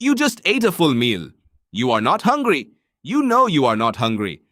You just ate a full meal. You are not hungry. You know you are not hungry.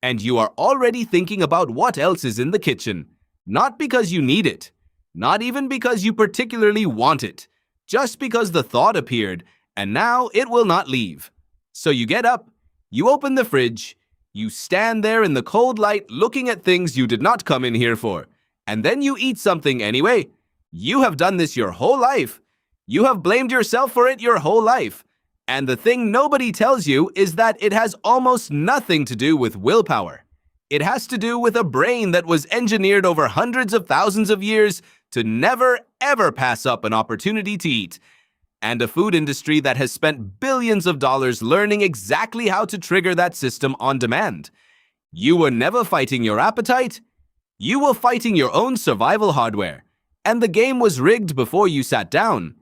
And you are already thinking about what else is in the kitchen. Not because you need it. Not even because you particularly want it. Just because the thought appeared, and now it will not leave. So you get up, you open the fridge, you stand there in the cold light looking at things you did not come in here for, and then you eat something anyway. You have done this your whole life. You have blamed yourself for it your whole life. And the thing nobody tells you is that it has almost nothing to do with willpower. It has to do with a brain that was engineered over hundreds of thousands of years to never, ever pass up an opportunity to eat, and a food industry that has spent billions of dollars learning exactly how to trigger that system on demand. You were never fighting your appetite. You were fighting your own survival hardware, and the game was rigged before you sat down.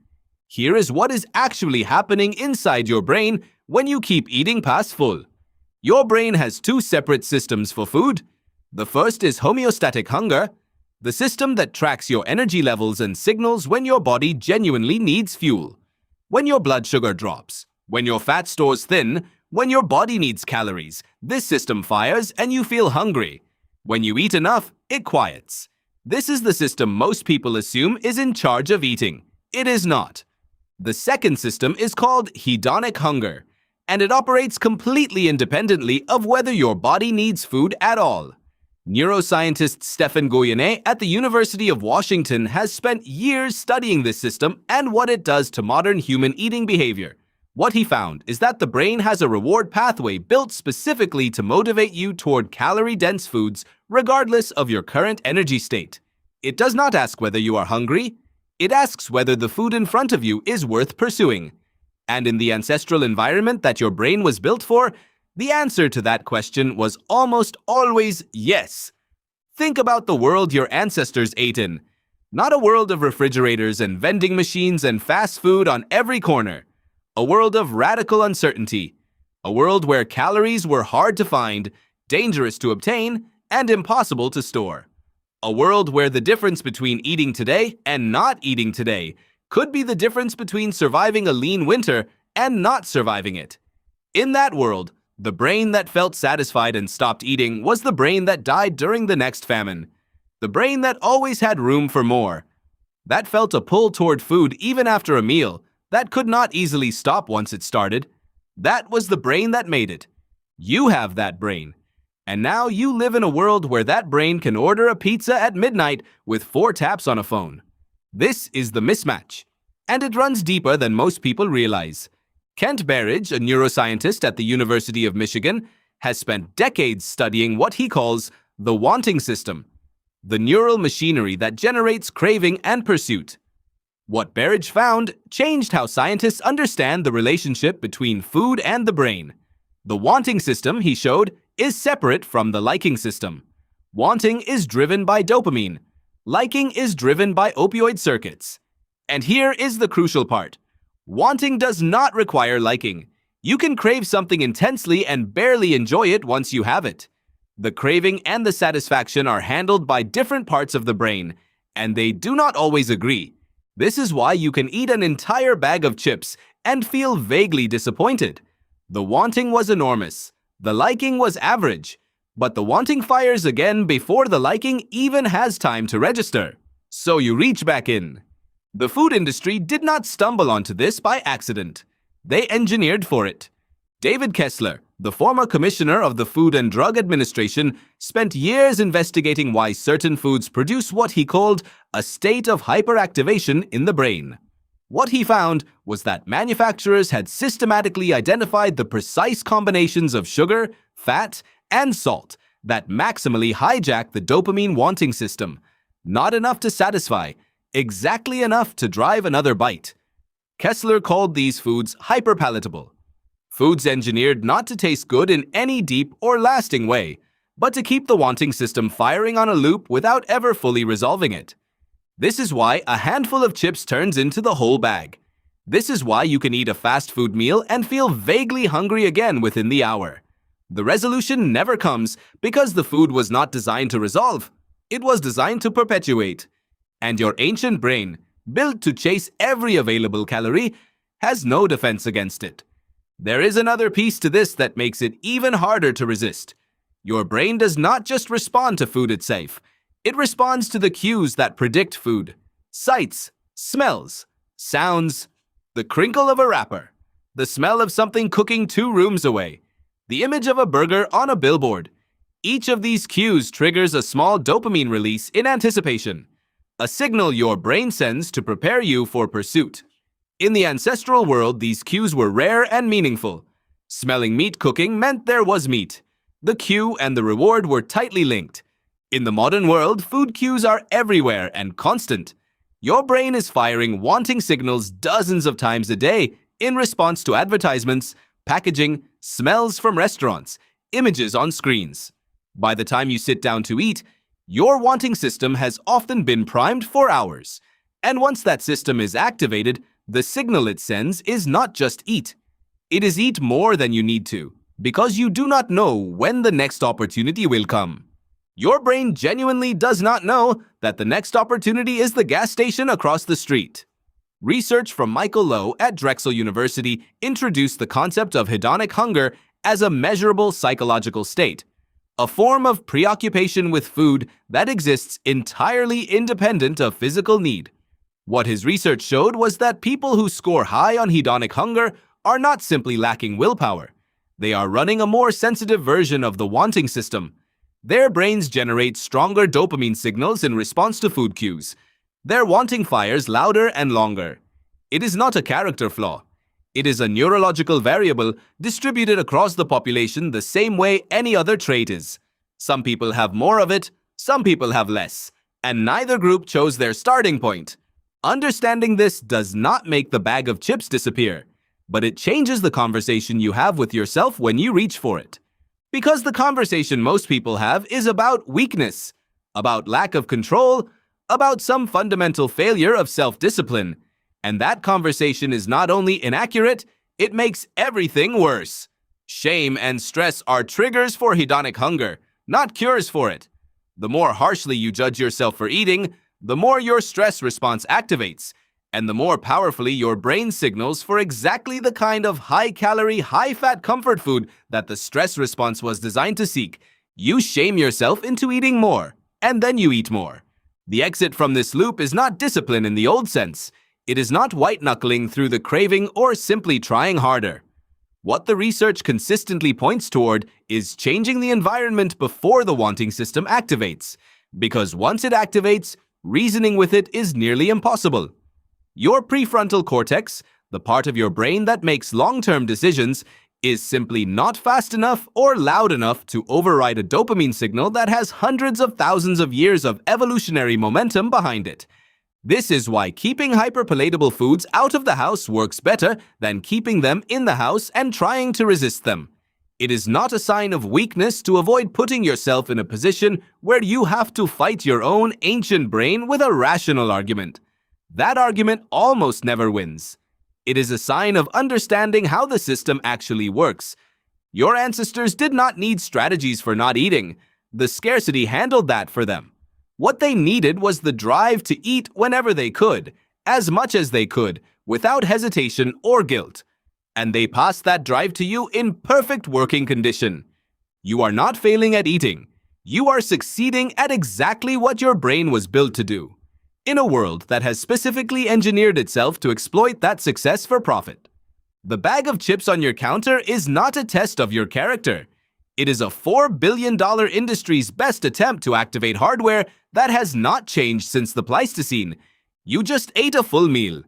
Here is what is actually happening inside your brain when you keep eating past full. Your brain has two separate systems for food. The first is homeostatic hunger, the system that tracks your energy levels and signals when your body genuinely needs fuel. When your blood sugar drops, when your fat stores thin, when your body needs calories, this system fires and you feel hungry. When you eat enough, it quiets. This is the system most people assume is in charge of eating. It is not. The second system is called hedonic hunger, and it operates completely independently of whether your body needs food at all. Neuroscientist Stephan Guyenet at the University of Washington has spent years studying this system and what it does to modern human eating behavior. What he found is that the brain has a reward pathway built specifically to motivate you toward calorie-dense foods regardless of your current energy state. It does not ask whether you are hungry. It asks whether the food in front of you is worth pursuing. And in the ancestral environment that your brain was built for, the answer to that question was almost always yes. Think about the world your ancestors ate in. Not a world of refrigerators and vending machines and fast food on every corner. A world of radical uncertainty. A world where calories were hard to find, dangerous to obtain, and impossible to store. A world where the difference between eating today and not eating today could be the difference between surviving a lean winter and not surviving it. In that world, the brain that felt satisfied and stopped eating was the brain that died during the next famine. The brain that always had room for more. That felt a pull toward food even after a meal, that could not easily stop once it started. That was the brain that made it. You have that brain. And now you live in a world where that brain can order a pizza at midnight with 4 taps on a phone. This is the mismatch. And it runs deeper than most people realize. Kent Berridge, a neuroscientist at the University of Michigan, has spent decades studying what he calls the wanting system, the neural machinery that generates craving and pursuit. What Berridge found changed how scientists understand the relationship between food and the brain. The wanting system, he showed, is separate from the liking system. Wanting is driven by dopamine. Liking is driven by opioid circuits. And here is the crucial part. Wanting does not require liking. You can crave something intensely and barely enjoy it once you have it. The craving and the satisfaction are handled by different parts of the brain, and they do not always agree. This is why you can eat an entire bag of chips and feel vaguely disappointed. The wanting was enormous. The liking was average. But the wanting fires again before the liking even has time to register. So you reach back in. The food industry did not stumble onto this by accident. They engineered for it. David Kessler, the former commissioner of the Food and Drug Administration, spent years investigating why certain foods produce what he called a state of hyperactivation in the brain. What he found was that manufacturers had systematically identified the precise combinations of sugar, fat, and salt that maximally hijack the dopamine wanting system. Not enough to satisfy, exactly enough to drive another bite. Kessler called these foods hyperpalatable. Foods engineered not to taste good in any deep or lasting way, but to keep the wanting system firing on a loop without ever fully resolving it. This is why a handful of chips turns into the whole bag. This is why you can eat a fast food meal and feel vaguely hungry again within the hour. The resolution never comes because the food was not designed to resolve. It was designed to perpetuate. And your ancient brain, built to chase every available calorie, has no defense against it. There is another piece to this that makes it even harder to resist. Your brain does not just respond to food itself. It responds to the cues that predict food. Sights, smells, sounds, the crinkle of a wrapper, the smell of something cooking 2 rooms away, the image of a burger on a billboard. Each of these cues triggers a small dopamine release in anticipation, a signal your brain sends to prepare you for pursuit. In the ancestral world, these cues were rare and meaningful. Smelling meat cooking meant there was meat. The cue and the reward were tightly linked. In the modern world, food cues are everywhere and constant. Your brain is firing wanting signals dozens of times a day in response to advertisements, packaging, smells from restaurants, images on screens. By the time you sit down to eat, your wanting system has often been primed for hours. And once that system is activated, the signal it sends is not just eat. It is eat more than you need to, because you do not know when the next opportunity will come. Your brain genuinely does not know that the next opportunity is the gas station across the street. Research from Michael Lowe at Drexel University introduced the concept of hedonic hunger as a measurable psychological state, a form of preoccupation with food that exists entirely independent of physical need. What his research showed was that people who score high on hedonic hunger are not simply lacking willpower. They are running a more sensitive version of the wanting system. Their brains generate stronger dopamine signals in response to food cues. Their wanting fires louder and longer. It is not a character flaw. It is a neurological variable distributed across the population the same way any other trait is. Some people have more of it, some people have less, and neither group chose their starting point. Understanding this does not make the bag of chips disappear, but it changes the conversation you have with yourself when you reach for it. Because the conversation most people have is about weakness, about lack of control, about some fundamental failure of self-discipline. And that conversation is not only inaccurate, it makes everything worse. Shame and stress are triggers for hedonic hunger, not cures for it. The more harshly you judge yourself for eating, the more your stress response activates, and the more powerfully your brain signals for exactly the kind of high-calorie, high-fat comfort food that the stress response was designed to seek. You shame yourself into eating more, and then you eat more. The exit from this loop is not discipline in the old sense. It is not white-knuckling through the craving or simply trying harder. What the research consistently points toward is changing the environment before the wanting system activates, because once it activates, reasoning with it is nearly impossible. Your prefrontal cortex, the part of your brain that makes long-term decisions, is simply not fast enough or loud enough to override a dopamine signal that has hundreds of thousands of years of evolutionary momentum behind it. This is why keeping hyperpalatable foods out of the house works better than keeping them in the house and trying to resist them. It is not a sign of weakness to avoid putting yourself in a position where you have to fight your own ancient brain with a rational argument. That argument almost never wins. It is a sign of understanding how the system actually works. Your ancestors did not need strategies for not eating. The scarcity handled that for them. What they needed was the drive to eat whenever they could, as much as they could, without hesitation or guilt. And they passed that drive to you in perfect working condition. You are not failing at eating. You are succeeding at exactly what your brain was built to do, in a world that has specifically engineered itself to exploit that success for profit. The bag of chips on your counter is not a test of your character. It is a $4 billion industry's best attempt to activate hardware that has not changed since the Pleistocene. You just ate a full meal.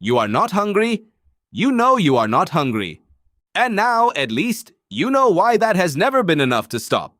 You are not hungry. You know you are not hungry. And now, at least, you know why that has never been enough to stop.